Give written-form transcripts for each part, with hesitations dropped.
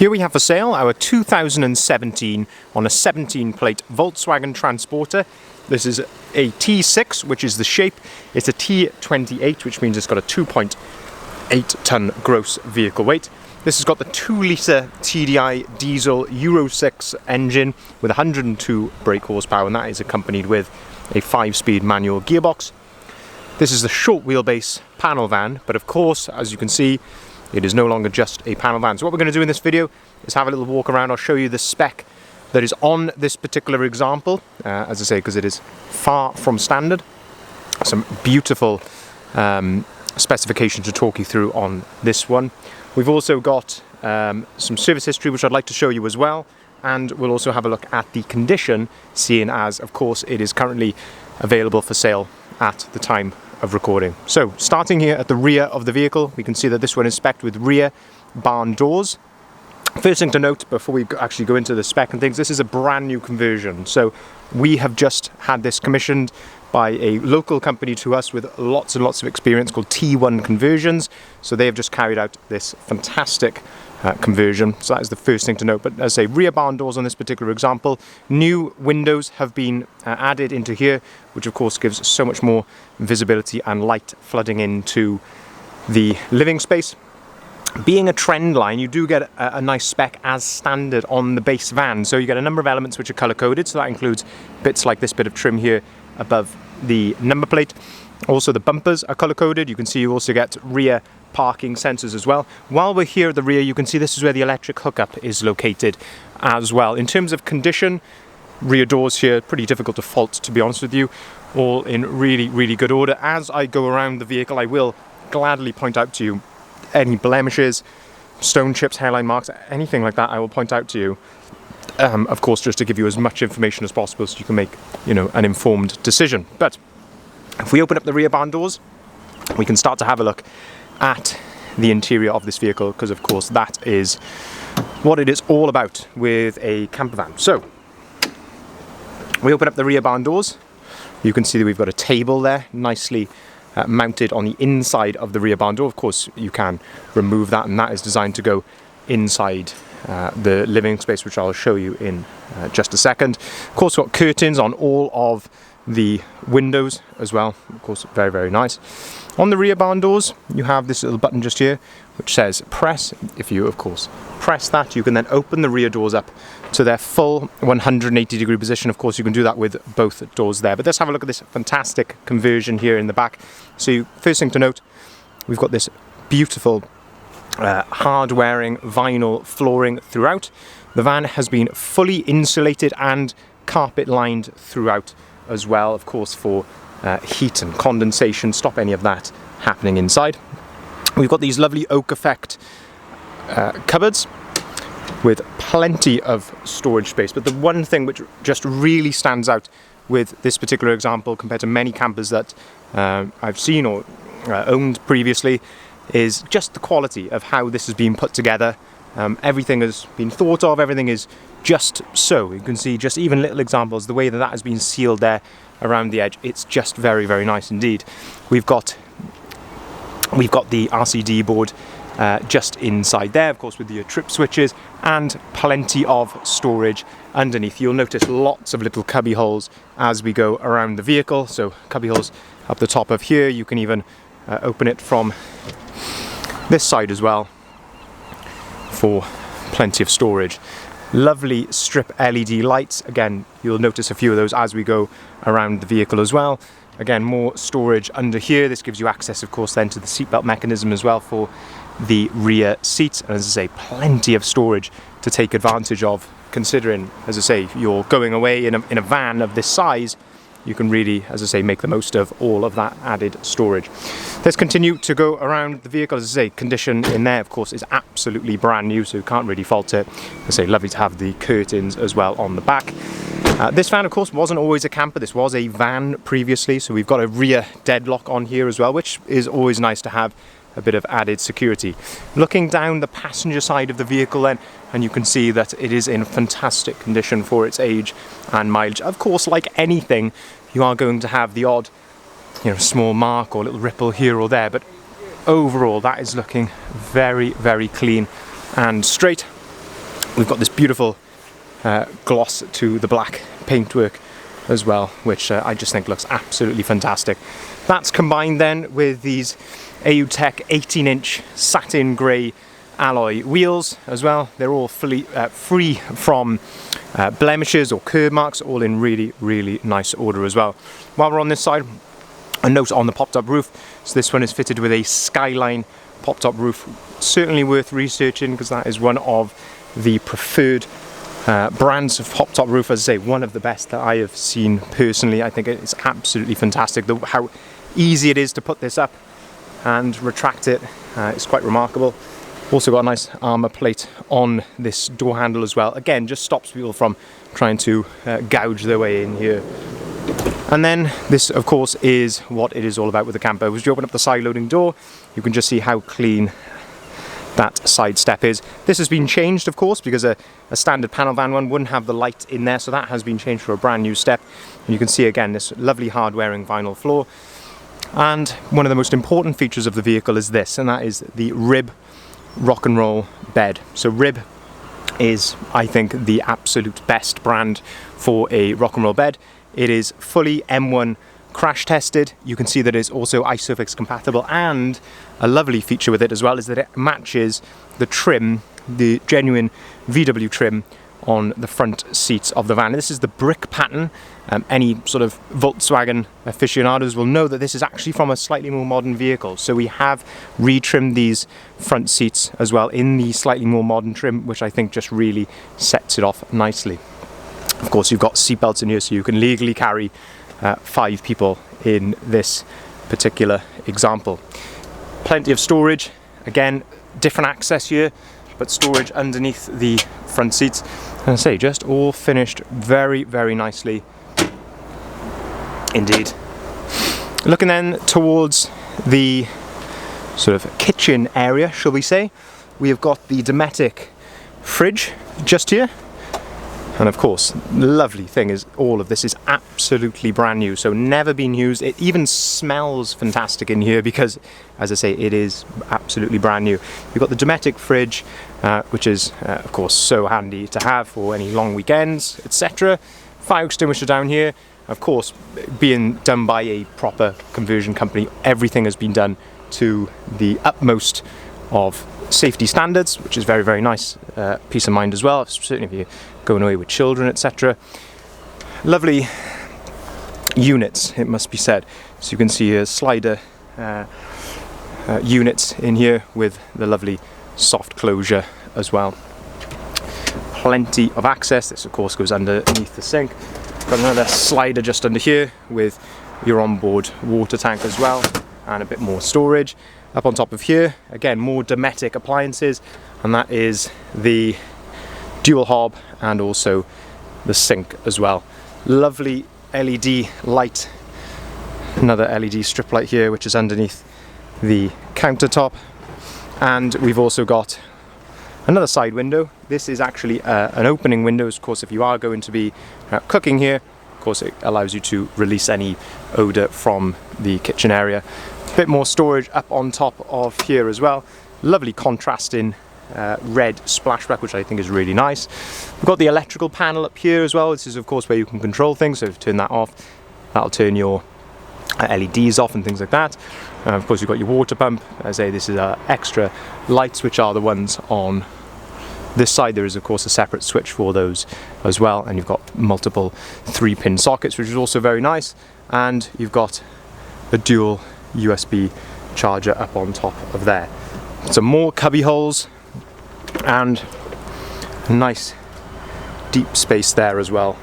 Here we have for sale our 2017 on a 17 plate Volkswagen Transporter. This is a T6, which is the shape. It's a T28, which means it's got a 2.8 ton gross vehicle weight. This has got the 2-litre TDI diesel Euro 6 engine with 102 brake horsepower, and that is accompanied with a 5-speed manual gearbox. This is the short wheelbase panel van, but of course, as you can see, it is no longer just a panel van. So what we're going to do in this video is have a little walk around. I'll show you the spec that is on this particular example, as I say, because it is far from standard. Some beautiful specifications to talk you through on this one. We've also got some service history, which I'd like to show you as well. And we'll also have a look at the condition, seeing as, of course, it is currently available for sale at the time of recording. So, starting here at the rear of the vehicle, we can see that this one is spec'd with rear barn doors. First thing to note, before we actually go into the spec and things, this is a brand new conversion. So, we have just had this commissioned by a local company to us with lots and lots of experience called T1 Conversions. So they have just carried out this fantastic conversion. So that is the first thing to note. But as I say, rear barn doors on this particular example. New windows have been added into here, which of course gives so much more visibility and light flooding into the living space. Being a trend line, you do get a nice spec as standard on the base van. So you get a number of elements which are color coded. So that includes bits like this bit of trim here above the number plate. Also the bumpers are color coded. You can see you also get rear parking sensors as well. While we're here at the rear, you can see this is where the electric hookup is located as well. In terms of condition, rear doors here, pretty difficult to fault, to be honest with you. All in really, really good order. As I go around the vehicle, I will gladly point out to you any blemishes, stone chips, hairline marks, anything like that, I will point out to you. Of course, just to give you as much information as possible so you can make, an informed decision. But if we open up the rear barn doors, we can start to have a look at the interior of this vehicle, because of course that is what it is all about with a camper van. So we open up the rear barn doors. You can see that we've got a table there, nicely mounted on the inside of the rear barn door. Of course, you can remove that, and that is designed to go inside the living space, which I'll show you in just a second. Of course, we've got curtains on all of the windows as well. Of course, very, very nice. On the rear barn doors, you have this little button just here, which says press. If you, of course, press that, you can then open the rear doors up to their full 180-degree position. Of course, you can do that with both doors there. But let's have a look at this fantastic conversion here in the back. So, first thing to note, we've got this beautiful hard-wearing vinyl flooring throughout. The van has been fully insulated and carpet-lined throughout as well, of course, for heat and condensation, stop any of that happening inside. We've got these lovely oak effect cupboards with plenty of storage space. But the one thing which just really stands out with this particular example compared to many campers that I've seen or owned previously is just the quality of how this has been put together. Everything has been thought of, everything is just so. You can see just even little examples, the way that has been sealed there around the edge. It's just very, very nice indeed. We've got the RCD board just inside there, of course, with the trip switches and plenty of storage underneath. You'll notice lots of little cubby holes as we go around the vehicle. So cubby holes up the top of here. You can even open it from this side as well for plenty of storage. Lovely strip LED lights. Again, you'll notice a few of those as we go around the vehicle as well. Again, more storage under here. This gives you access, of course, then to the seatbelt mechanism as well for the rear seats. And as I say, plenty of storage to take advantage of, considering, as I say, you're going away in a van of this size. You can really, as I say, make the most of all of that added storage. Let's continue to go around the vehicle. As I say, condition in there, of course, is absolutely brand new, so you can't really fault it. As I say, lovely to have the curtains as well on the back. This van, of course, wasn't always a camper. This was a van previously, so we've got a rear deadlock on here as well, which is always nice to have a bit of added security. Looking down the passenger side of the vehicle then, and you can see that it is in fantastic condition for its age and mileage. Of course, like anything, you are going to have the odd, small mark or little ripple here or there, but overall that is looking very, very clean and straight. we've got this beautiful gloss to the black paintwork as well, which I just think looks absolutely fantastic. That's combined then with these AU-Tech 18-inch satin grey alloy wheels as well. They're all fully free from blemishes or curb marks, all in really nice order as well. While we're on this side, a note on the pop-top roof. So this one is fitted with a Skyline pop-top roof. Certainly worth researching, because that is one of the preferred brands of pop-top roof. As I say, one of the best that I have seen personally. I think it's absolutely fantastic. How easy it is to put this up and retract it is quite remarkable. Also got a nice armour plate on this door handle as well. Again, just stops people from trying to gouge their way in here. And then this, of course, is what it is all about with the camper. As you open up the side loading door, you can just see how clean that side step is. This has been changed, of course, because a standard panel van one wouldn't have the light in there, so that has been changed for a brand new step. And you can see again this lovely hard-wearing vinyl floor. And one of the most important features of the vehicle is this, and that is the Rib rock and roll bed. So Rib is, I think, the absolute best brand for a rock and roll bed. It is fully M1 crash tested. You can see that it's also ISOFIX compatible, and a lovely feature with it as well is that it matches the trim, the genuine VW trim on the front seats of the van. This is the brick pattern. Any sort of Volkswagen aficionados will know that this is actually from a slightly more modern vehicle. So we have retrimmed these front seats as well in the slightly more modern trim, which I think just really sets it off nicely. Of course, you've got seatbelts in here, so you can legally carry 5 people in this particular example. Plenty of storage. Again, different access here, but storage underneath the front seats. And I say, just all finished very nicely indeed. Looking then towards the sort of kitchen area, shall we say, we have got the Dometic fridge just here. And of course, the lovely thing is all of this is absolutely brand new, so never been used. It even smells fantastic in here because, as I say, it is absolutely brand new. We've got the Dometic fridge, which is, of course, so handy to have for any long weekends, etc. Fire extinguisher down here. Of course, being done by a proper conversion company, everything has been done to the utmost of safety standards, which is very nice. Peace of mind as well, certainly if you're going away with children, etc. Lovely units, it must be said. So you can see here slider units in here with the lovely soft closure as well. Plenty of access. This of course goes underneath the sink. Got another slider just under here with your onboard water tank as well, and a bit more storage. Up on top of here, again, more Dometic appliances, and that is the dual hob and also the sink as well. Lovely LED light, another LED strip light here, which is underneath the countertop. And we've also got another side window. This is actually an opening window. Of course, if you are going to be cooking here, of course it allows you to release any odour from the kitchen area. A bit more storage up on top of here as well. Lovely contrasting red splashback, which I think is really nice. We've got the electrical panel up here as well. This is of course where you can control things, so if you turn that off, that'll turn your LEDs off and things like that. Of course you've got your water pump. As I say, this is extra lights, which are the ones on this side. There is of course a separate switch for those as well, and you've got multiple 3-pin sockets, which is also very nice, and you've got a dual USB charger up on top of there. Some more cubby holes and a nice deep space there as well.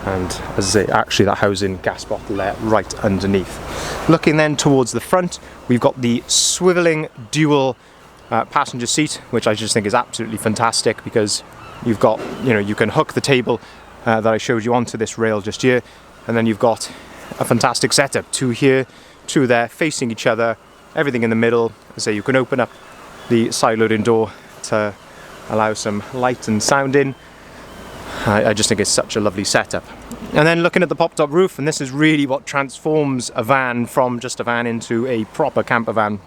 And as I say, actually that housing gas bottle there right underneath. Looking then towards the front, we've got the swiveling dual passenger seat, which I just think is absolutely fantastic, because you've got, you can hook the table that I showed you onto this rail just here, and then you've got a fantastic setup. 2 here, 2 there, facing each other, everything in the middle. As I say, you can open up the side loading door to allow some light and sound in. I just think it's such a lovely setup. And then looking at the pop-top roof, and this is really what transforms a van from just a van into a proper camper van.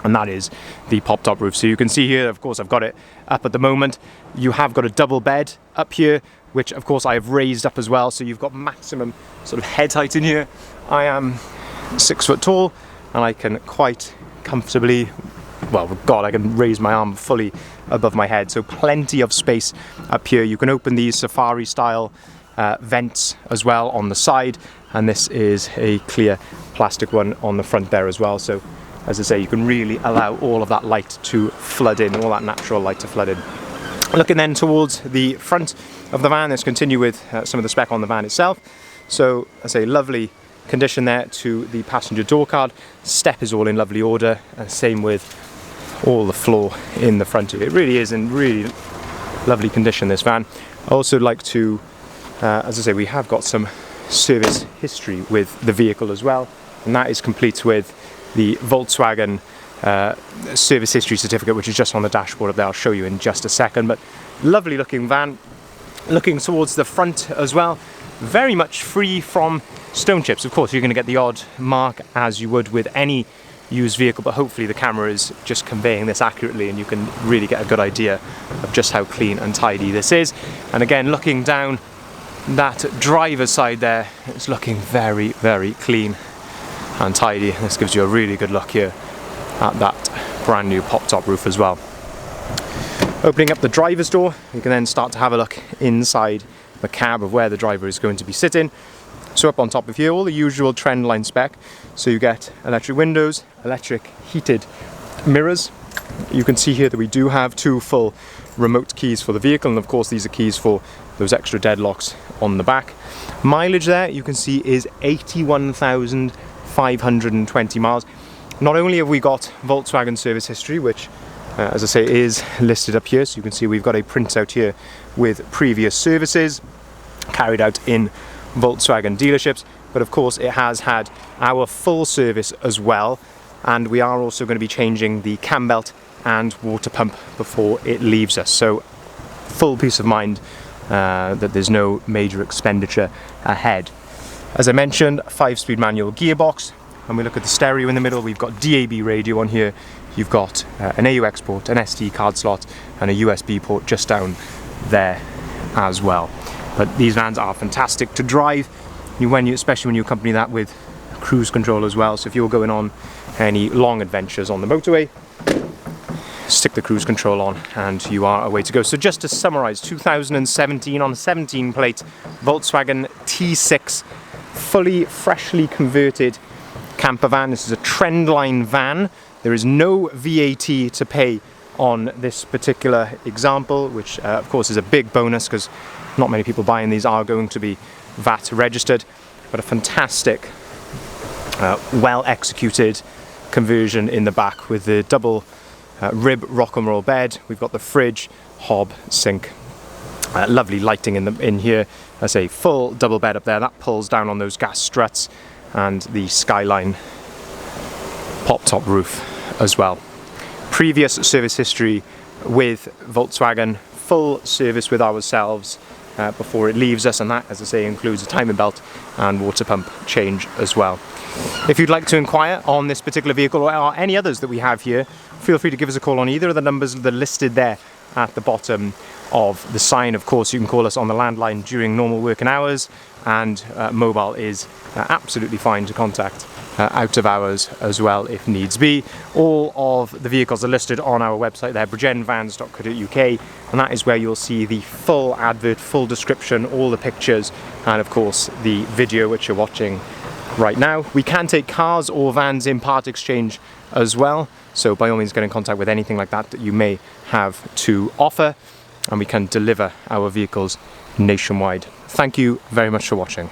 and that is the pop-top roof. So you can see here, of course, I've got it up at the moment. You have got a double bed up here, which of course I have raised up as well, so you've got maximum sort of head height in here. I am 6 foot tall, and I can quite comfortably, well, God, I can raise my arm fully above my head, so plenty of space up here. You can open these safari style vents as well on the side, and this is a clear plastic one on the front there as well. So as I say, you can really allow all of that light to flood in, all that natural light to flood in. Looking then towards the front of the van, let's continue with some of the spec on the van itself. So as I say, lovely condition there to the passenger door card. Step is all in lovely order, and same with all the floor in the front of it. It really is in really lovely condition, this van. I also like to, as I say, we have got some service history with the vehicle as well, and that is complete with the Volkswagen service history certificate, which is just on the dashboard up there. I'll show you in just a second. But lovely looking van. Looking towards the front as well, very much free from stone chips. Of course, you're going to get the odd mark as you would with any used vehicle, but hopefully the camera is just conveying this accurately and you can really get a good idea of just how clean and tidy this is. And again, looking down that driver's side there, it's looking very, very clean and tidy. This gives you a really good look here at that brand new pop-top roof as well. Opening up the driver's door, you can then start to have a look inside the cab of where the driver is going to be sitting. So up on top of here, all the usual trendline spec. So you get electric windows, electric heated mirrors. You can see here that we do have 2 full remote keys for the vehicle, and of course these are keys for those extra deadlocks on the back. Mileage there, you can see, is 81,520 miles. Not only have we got Volkswagen service history, which as I say is listed up here, so you can see we've got a printout here with previous services carried out in Volkswagen dealerships, but of course it has had our full service as well, and we are also going to be changing the cam belt and water pump before it leaves us, so full peace of mind that there's no major expenditure ahead. As I mentioned, 5-speed manual gearbox, and we look at the stereo in the middle. We've got DAB radio on here, you've got an AUX port, an SD card slot, and a USB port just down there as well. But these vans are fantastic to drive, especially when you accompany that with cruise control as well. So if you're going on any long adventures on the motorway, stick the cruise control on and you are away to go. So just to summarize, 2017 on a 17 plate Volkswagen T6, fully freshly converted camper van. This is a trendline van. There is no VAT to pay on this particular example, which of course is a big bonus because not many people buying these are going to be VAT registered, but a fantastic, well executed conversion in the back with the double rib rock and roll bed. We've got the fridge, hob, sink, lovely lighting in here. I say full double bed up there that pulls down on those gas struts, and the Skyline pop-top roof as well. Previous service history with Volkswagen, full service with ourselves before it leaves us, and that, as I say, includes a timing belt and water pump change as well. If you'd like to inquire on this particular vehicle or any others that we have here, feel free to give us a call on either of the numbers that are listed there at the bottom of the sign. Of course, you can call us on the landline during normal working hours, and mobile is absolutely fine to contact out of hours as well if needs be. All of the vehicles are listed on our website there, bridgenvans.co.uk, and that is where you'll see the full advert, full description, all the pictures, and of course the video which you're watching right now. We can take cars or vans in part exchange as well, so by all means get in contact with anything like that that you may have to offer, and we can deliver our vehicles nationwide. Thank you very much for watching.